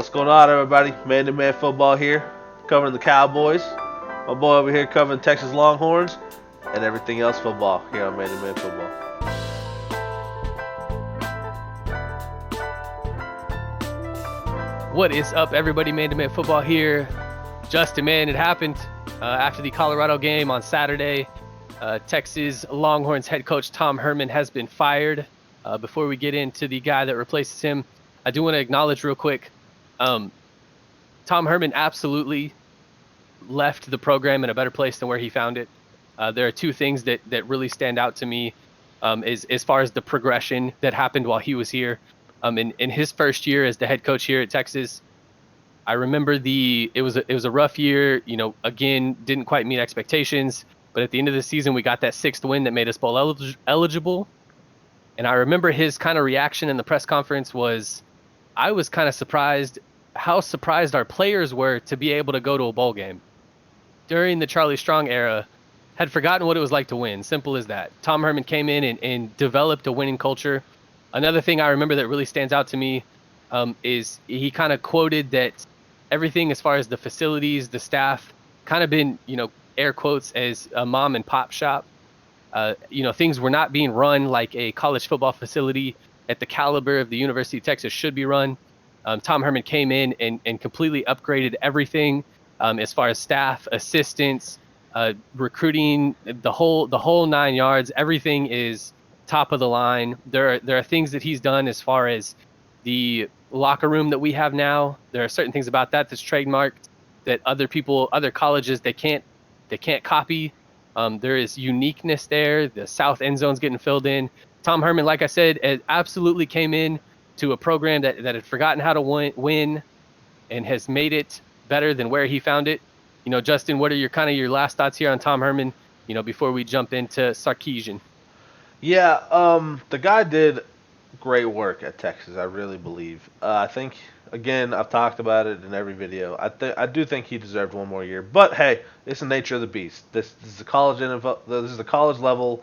What's going on, everybody? Man-to-Man football here, covering the Cowboys. My boy over here covering Texas Longhorns and everything else football here on Man-to-Man football. What is up, everybody? Man-to-Man football here. Justin, man, it happened after the Colorado game on Saturday. Texas Longhorns head coach Tom Herman has been fired. Before we get into the guy that replaces him, I do want to acknowledge real quick, Tom Herman absolutely left the program in a better place than where he found it. There are two things that really stand out to me as far as the progression that happened while he was here. In his first year as the head coach here at Texas, I remember it was a rough year. Again, didn't quite meet expectations. But at the end of the season, we got that sixth win that made us bowl eligible. And I remember his kind of reaction in the press conference was, I was kind of surprised how surprised our players were to be able to go to a bowl game. During the Charlie Strong era, had forgotten what it was like to win. Simple as that. Tom Herman came in and developed a winning culture. Another thing I remember that really stands out to me is he kind of quoted that everything as far as the facilities, the staff, kind of been, air quotes, as a mom and pop shop. Things were not being run like a college football facility at the caliber of the University of Texas should be run. Tom Herman came in and completely upgraded everything as far as staff, assistants, recruiting, the whole 9 yards. Everything is top of the line. There are things that he's done as far as the locker room that we have now. There are certain things about that's trademarked that other colleges, they can't copy. There is uniqueness there. The south end zone's getting filled in. Tom Herman, like I said, absolutely came in to a program that had forgotten how to win and has made it better than where he found it. Justin, what are your last thoughts here on Tom Herman, before we jump into Sarkeesian? Yeah, the guy did great work at Texas, I really believe. I think, again, I've talked about it in every video. I do think he deserved one more year, but hey, it's the nature of the beast. This is the college NFL. This is the college level.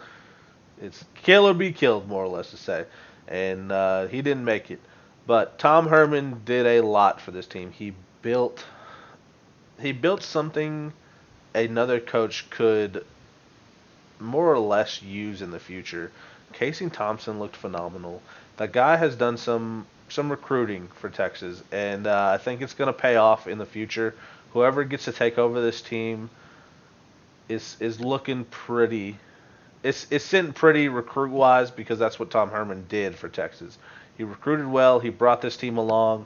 It's kill or be killed, more or less to say, and he didn't make it. But Tom Herman did a lot for this team. He built something another coach could more or less use in the future. Casey Thompson looked phenomenal. That guy has done some recruiting for Texas, and I think it's going to pay off in the future. Whoever gets to take over this team is looking pretty. It's sitting pretty recruit wise because that's what Tom Herman did for Texas. He recruited well. He brought this team along,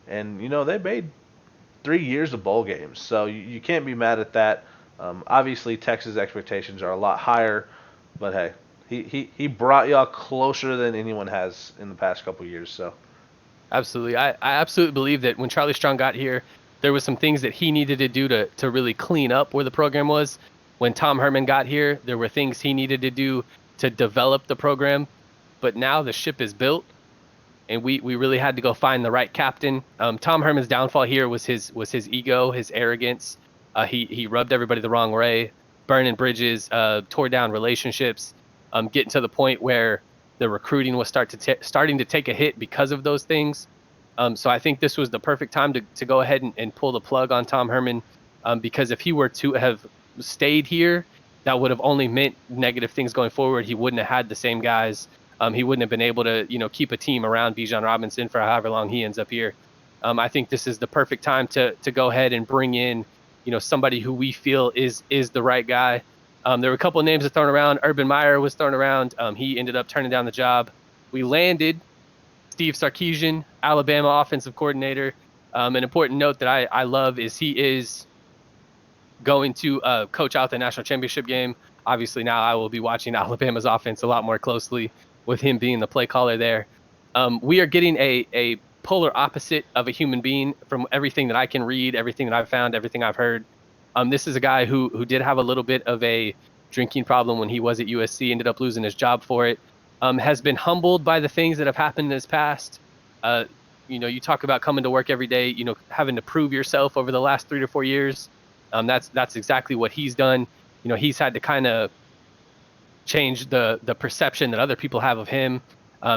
and they made 3 years of bowl games, so you can't be mad at that. Obviously, Texas expectations are a lot higher, but hey, he brought y'all closer than anyone has in the past couple of years. So, Absolutely, I absolutely believe that when Charlie Strong got here, there was some things that he needed to do to really clean up where the program was. When Tom Herman got here, there were things he needed to do to develop the program, but now the ship is built, and we really had to go find the right captain. Tom Herman's downfall here was his ego, his arrogance. He rubbed everybody the wrong way, burning bridges, tore down relationships, getting to the point where the recruiting was starting to take a hit because of those things. So I think this was the perfect time to go ahead and pull the plug on Tom Herman, because if he were to have stayed here, that would have only meant negative things going forward. He wouldn't have had the same guys. He wouldn't have been able to keep a team around Bijan Robinson for however long he ends up here. I think this is the perfect time to go ahead and bring in somebody who we feel is the right guy. There were a couple of names that thrown around. Urban Meyer was thrown around. He ended up turning down the job. We landed Steve Sarkisian, Alabama offensive coordinator. An important note that I love is he is going to coach out the national championship game. Obviously, now I will be watching Alabama's offense a lot more closely with him being the play caller there. We are getting a polar opposite of a human being from everything that I can read, everything that I've found, everything I've heard. This is a guy who did have a little bit of a drinking problem when he was at USC, ended up losing his job for it, has been humbled by the things that have happened in his past. You talk about coming to work every day, having to prove yourself over the last 3 to 4 years. That's exactly what he's done. He's had to kind of change the perception that other people have of him.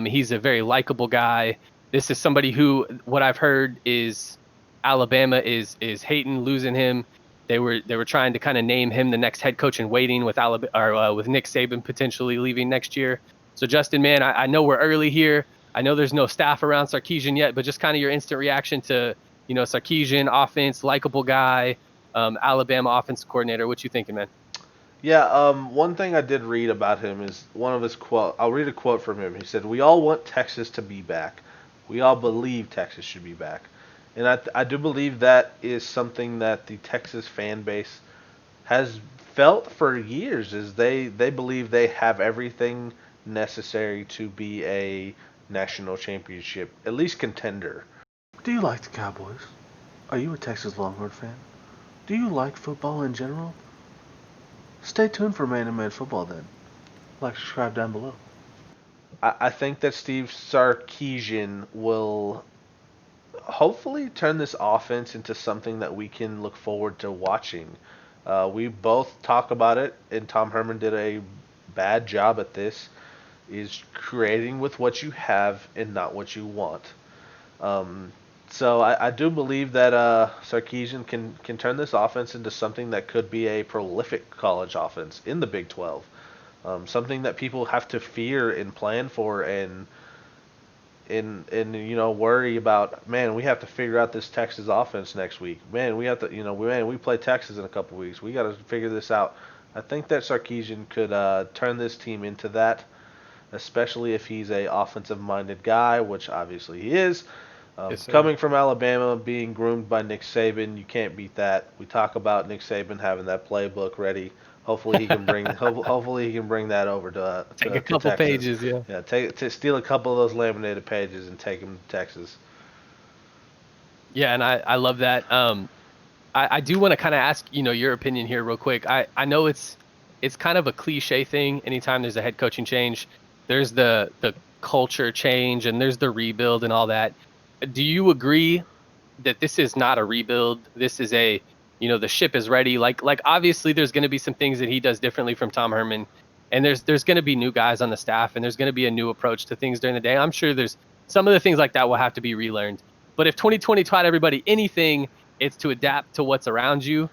He's a very likable guy. This is somebody who, what I've heard is Alabama is hating losing him. They were trying to kind of name him the next head coach in waiting with with Nick Saban potentially leaving next year. So Justin, man, I know we're early here. I know there's no staff around Sarkeesian yet, but just kind of your instant reaction to, Sarkeesian offense, likable guy, Alabama offense coordinator. What you thinking, man? Yeah, one thing I did read about him is one of his quote. I'll read a quote from him. He said, "We all want Texas to be back. We all believe Texas should be back." And I do believe that is something that the Texas fan base has felt for years, is they believe they have everything necessary to be a national championship, at least contender. Do you like the Cowboys? Are you a Texas Longhorn fan? Do you like football in general? Stay tuned for ManToManFootball then. Like, subscribe down below. I think that Steve Sarkisian will hopefully turn this offense into something that we can look forward to watching. We both talk about it, and Tom Herman did a bad job at this, is creating with what you have and not what you want. So I do believe that Sarkeesian can turn this offense into something that could be a prolific college offense in the Big 12. Something that people have to fear and plan for, and worry about. Man, we have to figure out this Texas offense next week. Man, we have to we play Texas in a couple weeks. We got to figure this out. I think that Sarkeesian could turn this team into that, especially if he's a offensive minded guy, which obviously he is. Yes, sir. Coming from Alabama, being groomed by Nick Saban, you can't beat that. We talk about Nick Saban having that playbook ready. Hopefully he can bring. Hopefully he can bring that over Take a to couple Texas. pages, yeah. Yeah, steal a couple of those laminated pages and take them to Texas. Yeah, and I love that. I do want to kind of ask, your opinion here real quick. I know it's kind of a cliche thing. Anytime there's a head coaching change, there's the culture change and there's the rebuild and all that. Do you agree that this is not a rebuild? This is the ship is ready. Like obviously there's going to be some things that he does differently from Tom Herman, and there's going to be new guys on the staff, and there's going to be a new approach to things during the day. I'm sure there's some of the things like that will have to be relearned. But if 2020 taught everybody anything, it's to adapt to what's around you.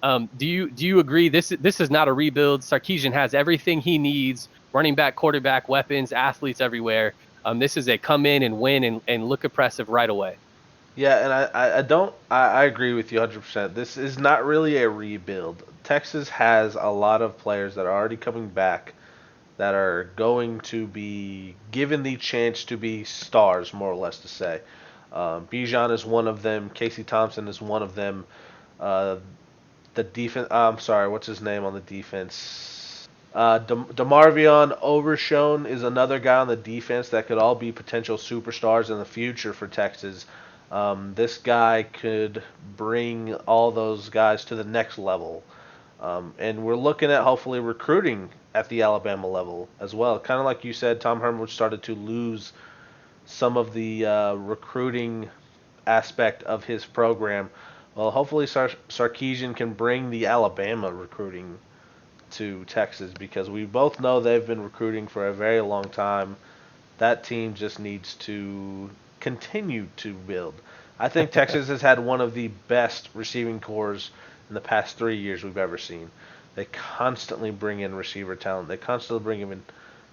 Do you agree this is not a rebuild? Sarkeesian has everything he needs: running back, quarterback, weapons, athletes everywhere. This is a come in and win and look impressive right away. Yeah, and I agree with you 100%. This is not really a rebuild. Texas has a lot of players that are already coming back that are going to be given the chance to be stars, more or less to say. Bijan is one of them. Casey Thompson is one of them. The defense. I'm sorry, what's his name on the defense? DeMarvion Overshown is another guy on the defense that could all be potential superstars in the future for Texas. This guy could bring all those guys to the next level. And we're looking at hopefully recruiting at the Alabama level as well. Kind of like you said, Tom Herman started to lose some of the recruiting aspect of his program. Well, hopefully Sarkeesian can bring the Alabama recruiting to Texas, because we both know they've been recruiting for a very long time. That team just needs to continue to build. I think Texas has had one of the best receiving corps in the past 3 years we've ever seen. They constantly bring in receiver talent. They constantly bring in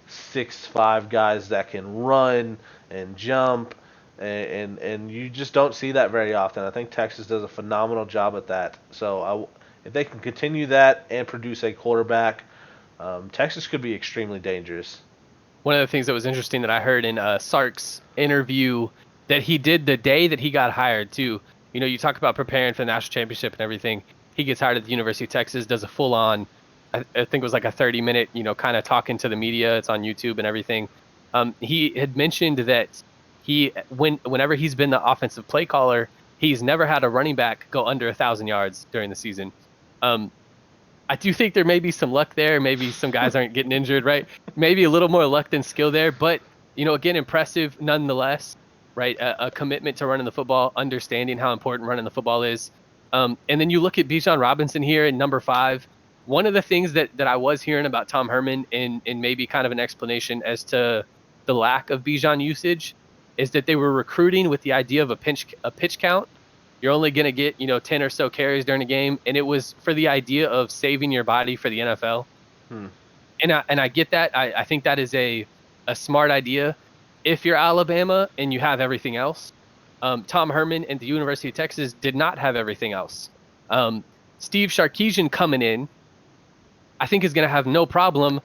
6'5" guys that can run and jump, and you just don't see that very often. I think Texas does a phenomenal job at that. So if they can continue that and produce a quarterback, Texas could be extremely dangerous. One of the things that was interesting that I heard in Sark's interview that he did the day that he got hired too. You talk about preparing for the national championship and everything. He gets hired at the University of Texas, does a full-on, I think it was like a 30-minute, kind of talking to the media. It's on YouTube and everything. He had mentioned that whenever he's been the offensive play caller, he's never had a running back go under 1,000 yards during the season. I do think there may be some luck there. Maybe some guys aren't getting injured, right? Maybe a little more luck than skill there. But, again, impressive nonetheless, right? A commitment to running the football, understanding how important running the football is. And then you look at Bijan Robinson here in number 5. One of the things that I was hearing about Tom Herman, and maybe kind of an explanation as to the lack of Bijan usage, is that they were recruiting with the idea of a pitch count. You're only going to get, 10 or so carries during a game. And it was for the idea of saving your body for the NFL. Hmm. And I get that. I think that is a smart idea. If you're Alabama and you have everything else, Tom Herman and the University of Texas did not have everything else. Steve Sarkisian coming in, I think is going to have no problem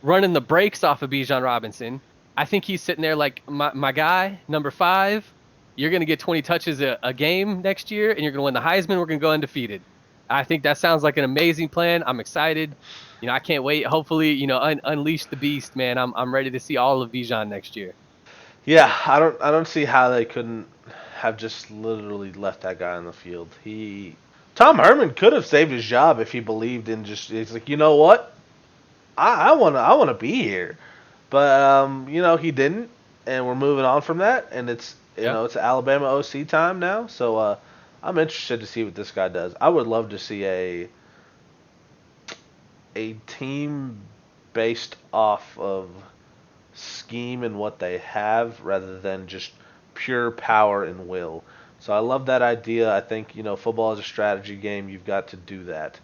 running the brakes off of Bijan Robinson. I think he's sitting there like, my guy, number 5, you're going to get 20 touches a game next year, and you're going to win the Heisman. We're going to go undefeated. I think that sounds like an amazing plan. I'm excited. I can't wait. Hopefully, unleash the beast, man. I'm ready to see all of Bijan next year. Yeah, I don't see how they couldn't have just literally left that guy on the field. Tom Herman could have saved his job if he believed in just. It's like, you know what, I wanna be here, but he didn't, and we're moving on from that, and it's it's Alabama OC time now, so I'm interested to see what this guy does. I would love to see a team based off of scheme and what they have rather than just pure power and will. So I love that idea. I think, football is a strategy game. You've got to do that.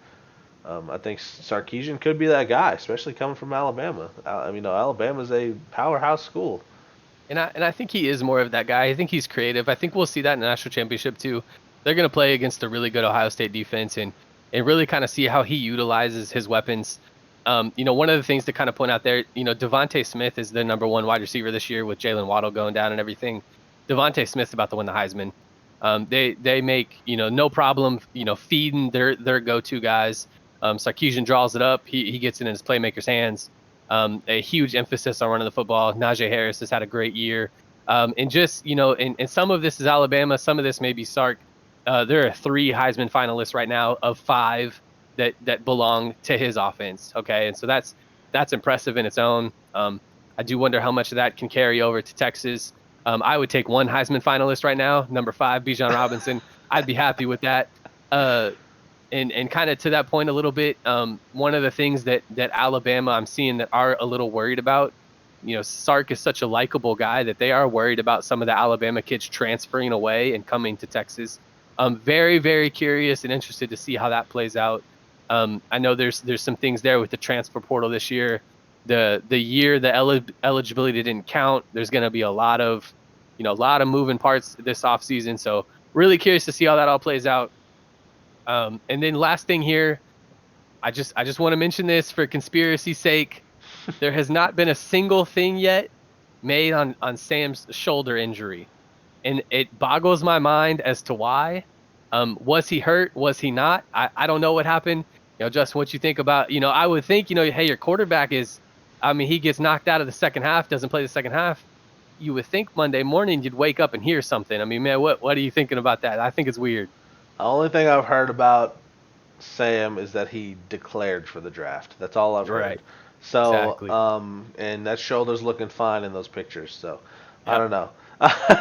I think Sarkeesian could be that guy, especially coming from Alabama. Alabama's a powerhouse school. And I think he is more of that guy. I think he's creative. I think we'll see that in the national championship too. They're going to play against a really good Ohio State defense and really kind of see how he utilizes his weapons. One of the things to kind of point out there, Devontae Smith is the number 1 wide receiver this year with Jalen Waddle going down and everything. Devontae Smith's about to win the Heisman. They make, no problem, feeding their go-to guys. Sarkeesian draws it up. He gets it in his playmaker's hands. A huge emphasis on running the football. Najee Harris has had a great year. And just, and some of this is Alabama. Some of this may be Sark. There are 3 Heisman finalists right now of 5 that belong to his offense. Okay. And so that's impressive in its own. I do wonder how much of that can carry over to Texas. I would take 1 Heisman finalist right now, number 5, Bijan Robinson. I'd be happy with that. And kind of to that point a little bit, one of the things that Alabama I'm seeing that are a little worried about, Sark is such a likable guy that they are worried about some of the Alabama kids transferring away and coming to Texas. I'm very, very curious and interested to see how that plays out. I know there's some things there with the transfer portal this year. The year the eligibility didn't count. There's going to be a lot of moving parts this offseason. So really curious to see how that all plays out. And then last thing here, I just want to mention this for conspiracy's sake. There has not been a single thing yet made on Sam's shoulder injury. And it boggles my mind as to why. Was he hurt? Was he not? I don't know what happened. Justin, what you think about, I would think, hey, your quarterback he gets knocked out of the second half, doesn't play the second half. You would think Monday morning you'd wake up and hear something. I mean, man, what are you thinking about that? I think it's weird. The only thing I've heard about Sam is that he declared for the draft. That's all I've heard. Right. So, exactly. And that shoulder's looking fine in those pictures. So, yep. I don't know.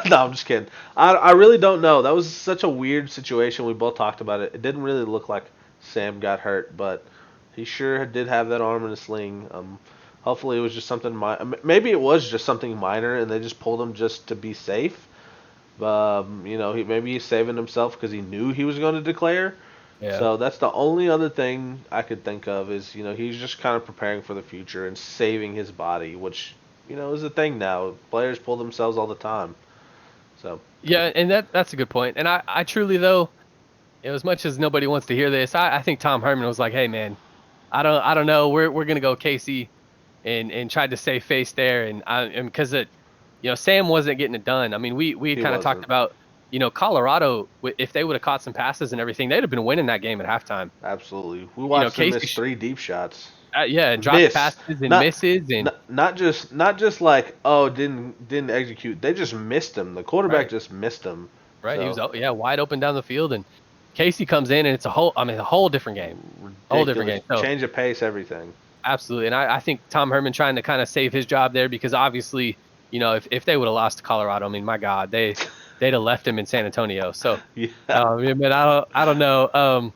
No, I'm just kidding. I really don't know. That was such a weird situation. We both talked about it. It didn't really look like Sam got hurt, but he sure did have that arm in a sling. Hopefully it was just something maybe it was just something minor, and they just pulled him just to be safe. Maybe he's saving himself because he knew he was going to declare. Yeah. So that's the only other thing I could think of is, he's just kind of preparing for the future and saving his body, which, is a thing now. Players pull themselves all the time. So. Yeah, and that's a good point. And I truly, though, as much as nobody wants to hear this, I think Tom Herman was like, hey, man, I don't know. We're going to go Casey and tried to save face there. And because Sam wasn't getting it done. I mean, we kind of talked about, Colorado, if they would have caught some passes and everything, they'd have been winning that game at halftime. Absolutely. We watched them miss 3 deep shots. And dropped passes and misses. And not just like, didn't execute. They just missed them. The quarterback just missed them. Right. So. He was wide open down the field. And Casey comes in, and it's a whole different game. Ridiculous. Whole different game. So, change of pace, everything. Absolutely. And I think Tom Herman trying to kind of save his job there because obviously, if they would have lost to Colorado, I mean, my God, they'd have left him in San Antonio. So, yeah. But I don't know.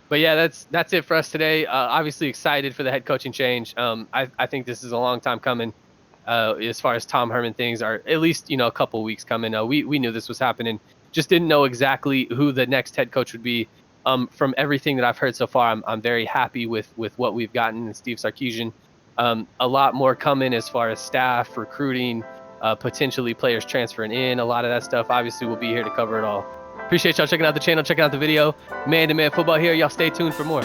But yeah, that's it for us today. Obviously excited for the head coaching change. I think this is a long time coming. as far as Tom Herman things are at least, a couple weeks coming. We knew this was happening, just didn't know exactly who the next head coach would be. From everything that I've heard so far, I'm very happy with what we've gotten in Steve Sarkisian. A lot more coming as far as staff, recruiting, potentially players transferring in, a lot of that stuff. Obviously, we'll be here to cover it all. Appreciate y'all checking out the channel, checking out the video. Man to Man Football here. Y'all stay tuned for more.